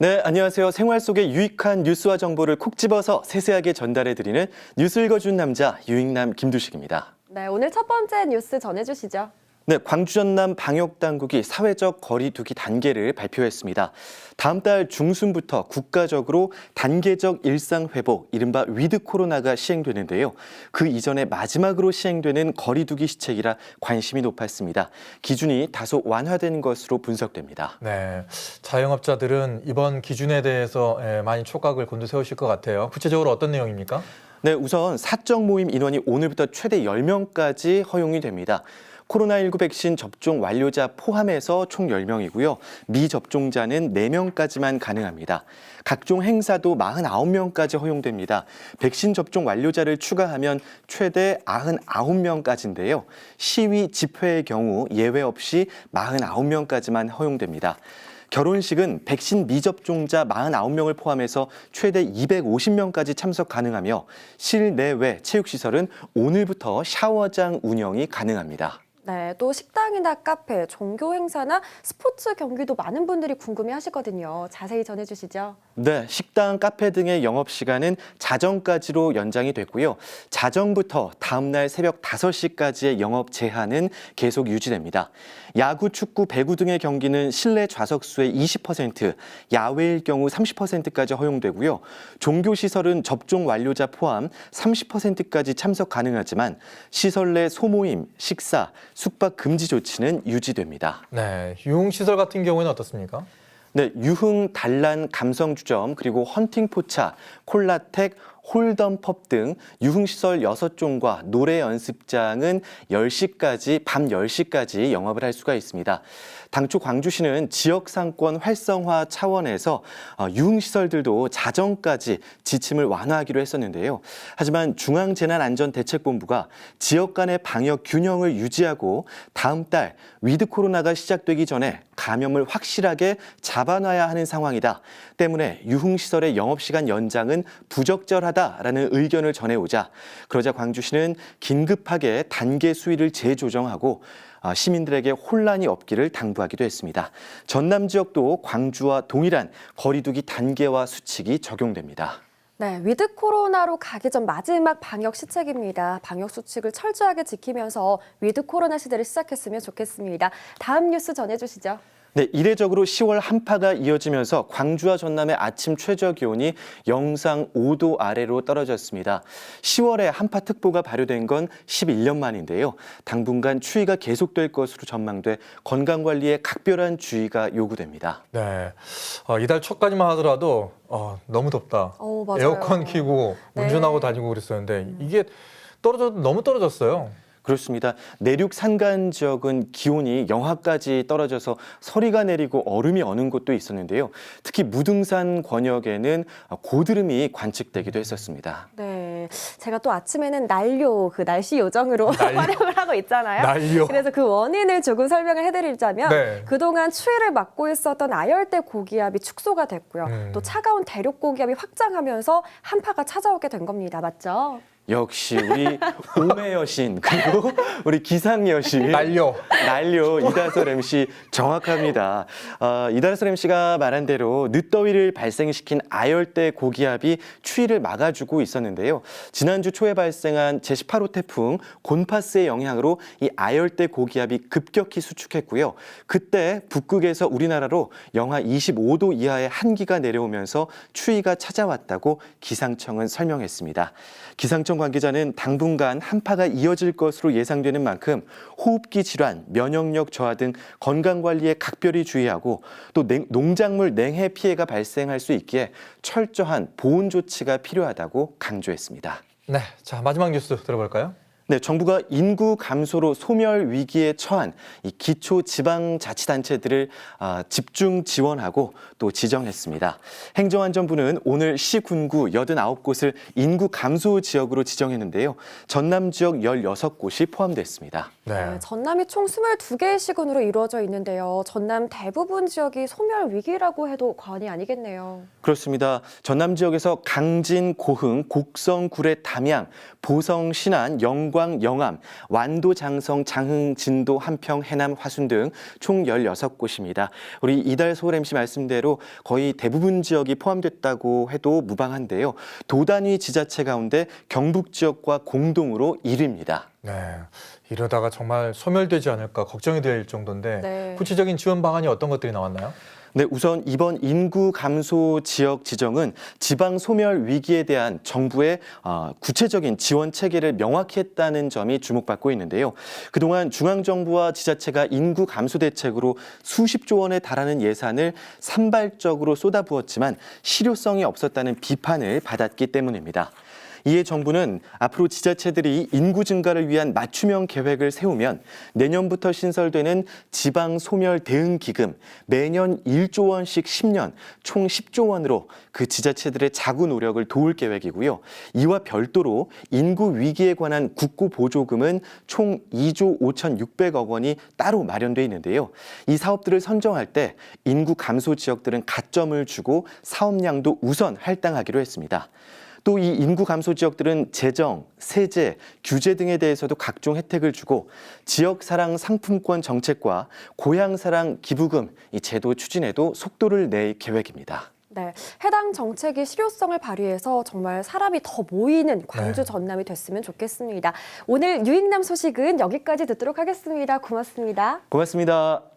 네, 안녕하세요. 생활 속의 유익한 뉴스와 정보를 콕 집어서 세세하게 전달해드리는 뉴스 읽어준 남자 유익남 김두식입니다. 네, 오늘 첫 번째 뉴스 전해주시죠. 네, 광주 전남 방역당국이 사회적 거리 두기 단계를 발표했습니다. 다음 달 중순부터 국가적으로 단계적 일상 회복, 이른바 위드 코로나가 시행되는데요. 그 이전에 마지막으로 시행되는 거리 두기 시책이라 관심이 높았습니다. 기준이 다소 완화된 것으로 분석됩니다. 네, 자영업자들은 이번 기준에 대해서 많이 촉각을 곤두세우실 것 같아요. 구체적으로 어떤 내용입니까? 네, 우선 사적 모임 인원이 오늘부터 최대 10명까지 허용이 됩니다. 코로나19 백신 접종 완료자 포함해서 총 10명이고요. 미접종자는 4명까지만 가능합니다. 각종 행사도 49명까지 허용됩니다. 백신 접종 완료자를 추가하면 최대 99명까지인데요. 시위, 집회의 경우 예외 없이 49명까지만 허용됩니다. 결혼식은 백신 미접종자 49명을 포함해서 최대 250명까지 참석 가능하며 실내외 체육시설은 오늘부터 샤워장 운영이 가능합니다. 네, 또 식당이나 카페, 종교 행사나 스포츠 경기도 많은 분들이 궁금해 하시거든요. 자세히 전해주시죠. 네, 식당, 카페 등의 영업시간은 자정까지로 연장이 됐고요. 자정부터 다음 날 새벽 5시까지의 영업 제한은 계속 유지됩니다. 야구, 축구, 배구 등의 경기는 실내 좌석수의 20%, 야외일 경우 30%까지 허용되고요. 종교시설은 접종 완료자 포함 30%까지 참석 가능하지만 시설 내 소모임, 식사, 숙박 금지 조치는 유지됩니다. 네, 유흥시설 같은 경우에는 어떻습니까? 네, 유흥, 단란, 감성주점, 그리고 헌팅포차, 콜라텍, 홀덤펍 등 유흥시설 6종과 노래 연습장은 10시까지, 밤 10시까지 영업을 할 수가 있습니다. 당초 광주시는 지역 상권 활성화 차원에서 유흥시설들도 자정까지 지침을 완화하기로 했었는데요. 하지만 중앙재난안전대책본부가 지역 간의 방역 균형을 유지하고 다음 달 위드 코로나가 시작되기 전에 감염을 확실하게 잡아놔야 하는 상황이다. 때문에 유흥시설의 영업시간 연장은 부적절하다라는 의견을 전해오자 그러자 광주시는 긴급하게 단계 수위를 재조정하고 시민들에게 혼란이 없기를 당부하기도 했습니다. 전남 지역도 광주와 동일한 거리두기 단계와 수칙이 적용됩니다. 네, 위드 코로나로 가기 전 마지막 방역 시책입니다. 방역 수칙을 철저하게 지키면서 위드 코로나 시대를 시작했으면 좋겠습니다. 다음 뉴스 전해주시죠. 네, 이례적으로 10월 한파가 이어지면서 광주와 전남의 아침 최저 기온이 영상 5도 아래로 떨어졌습니다. 10월에 한파특보가 발효된 건 11년 만인데요. 당분간 추위가 계속될 것으로 전망돼 건강관리에 각별한 주의가 요구됩니다. 네, 이달 초까지만 하더라도 너무 덥다. 맞아요. 에어컨 켜고 네. 운전하고 다니고 그랬었는데 이게 너무 떨어졌어요. 그렇습니다. 내륙 산간 지역은 기온이 영하까지 떨어져서 서리가 내리고 얼음이 어는 곳도 있었는데요. 특히 무등산 권역에는 고드름이 관측되기도 했었습니다. 네, 제가 또 아침에는 난료, 그 날씨 요정으로 활용을 하고 있잖아요. 난료. 그래서 그 원인을 조금 설명을 해드리자면 네. 그동안 추위를 막고 있었던 아열대 고기압이 축소가 됐고요. 또 차가운 대륙 고기압이 확장하면서 한파가 찾아오게 된 겁니다. 맞죠? 역시 우리 오메 여신 그리고 우리 기상 여신 난료 이다솔 MC 정확합니다. 이다솔 MC가 말한 대로 늦더위를 발생시킨 아열대 고기압이 추위를 막아주고 있었는데요. 지난주 초에 발생한 제18호 태풍 곤파스의 영향으로 이 아열대 고기압이 급격히 수축했고요. 그때 북극에서 우리나라로 영하 25도 이하의 한기가 내려오면서 추위가 찾아왔다고 기상청은 설명했습니다. 기상청 관계자는 당분간 한파가 이어질 것으로 예상되는 만큼 호흡기 질환, 면역력 저하 등 건강관리에 각별히 주의하고 또 농작물 냉해 피해가 발생할 수 있기에 철저한 보온 조치가 필요하다고 강조했습니다. 네, 자 마지막 뉴스 들어볼까요? 네, 정부가 인구 감소로 소멸 위기에 처한 이 기초지방자치단체들을 집중 지원하고 또 지정했습니다. 행정안전부는 오늘 시군구 89곳을 인구 감소 지역으로 지정했는데요. 전남 지역 16곳이 포함됐습니다. 네, 전남이 총 22개의 시군으로 이루어져 있는데요. 전남 대부분 지역이 소멸 위기라고 해도 과언이 아니겠네요. 그렇습니다. 전남 지역에서 강진, 고흥, 곡성, 구례, 담양, 보성, 신안, 영광, 영광, 영암, 완도, 장성, 장흥, 진도, 한평, 해남, 화순 등 총 16곳입니다. 우리 이달 서울 MC 말씀대로 거의 대부분 지역이 포함됐다고 해도 무방한데요. 도단위 지자체 가운데 경북 지역과 공동으로 1위입니다. 네, 이러다가 정말 소멸되지 않을까 걱정이 될 정도인데 네. 구체적인 지원 방안이 어떤 것들이 나왔나요? 네, 우선 이번 인구 감소 지역 지정은 지방 소멸 위기에 대한 정부의 구체적인 지원 체계를 명확히 했다는 점이 주목받고 있는데요. 그동안 중앙정부와 지자체가 인구 감소 대책으로 수십조 원에 달하는 예산을 산발적으로 쏟아부었지만 실효성이 없었다는 비판을 받았기 때문입니다. 이에 정부는 앞으로 지자체들이 인구 증가를 위한 맞춤형 계획을 세우면 내년부터 신설되는 지방 소멸 대응 기금 매년 1조 원씩 10년 총 10조 원으로 그 지자체들의 자구 노력을 도울 계획이고요. 이와 별도로 인구 위기에 관한 국고 보조금은 총 2조 5,600억 원이 따로 마련돼 있는데요. 이 사업들을 선정할 때 인구 감소 지역들은 가점을 주고 사업량도 우선 할당하기로 했습니다. 또 이 인구 감소 지역들은 재정, 세제, 규제 등에 대해서도 각종 혜택을 주고 지역사랑 상품권 정책과 고향사랑 기부금 이 제도 추진에도 속도를 낼 계획입니다. 네, 해당 정책이 실효성을 발휘해서 정말 사람이 더 모이는 광주 네. 전남이 됐으면 좋겠습니다. 오늘 유익남 소식은 여기까지 듣도록 하겠습니다. 고맙습니다. 고맙습니다.